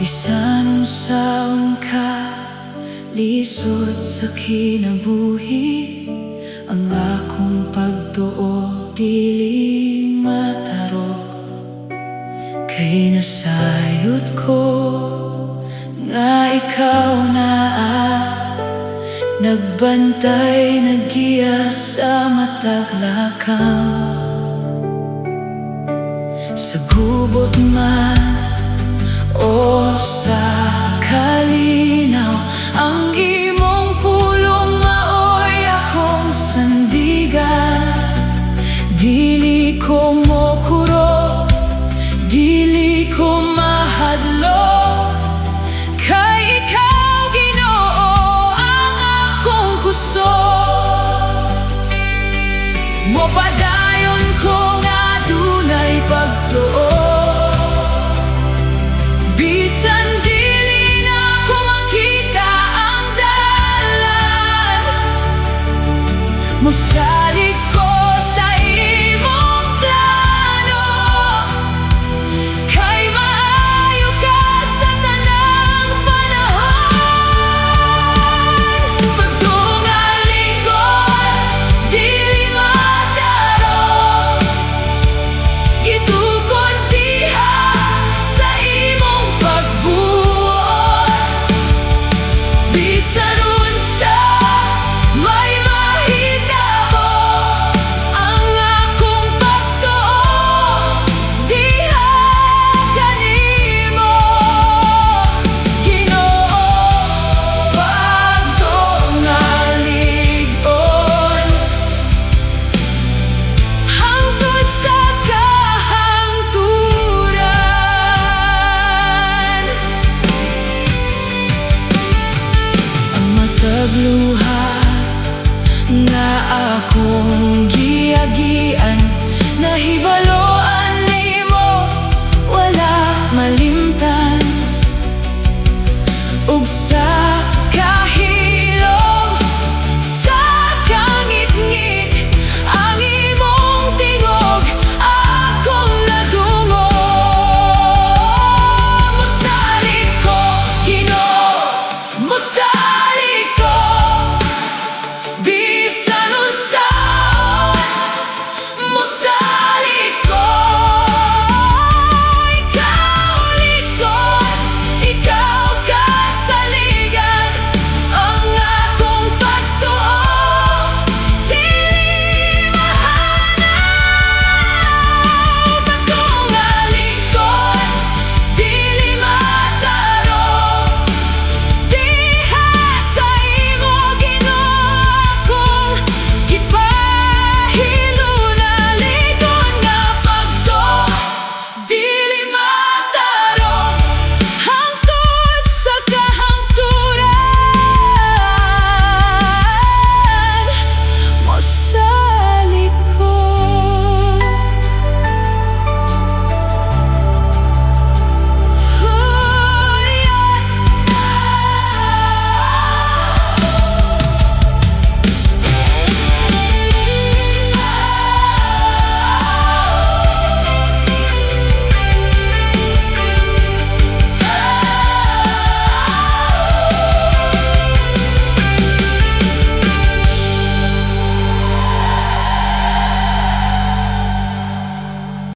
Bisan unsaon ka lisod sa kinabuhi, ang akong pagtuo dili matarok. Kay nasayod ko nga ikaw nagbantay, naggiya sa matag lakang. Sa gubot man o sa kalinaw, ang imong pulong maoy akong sandigan. Dili ko mokuro, dili ko mahadlok, kay ikaw Ginoo ang akong kusog. Mo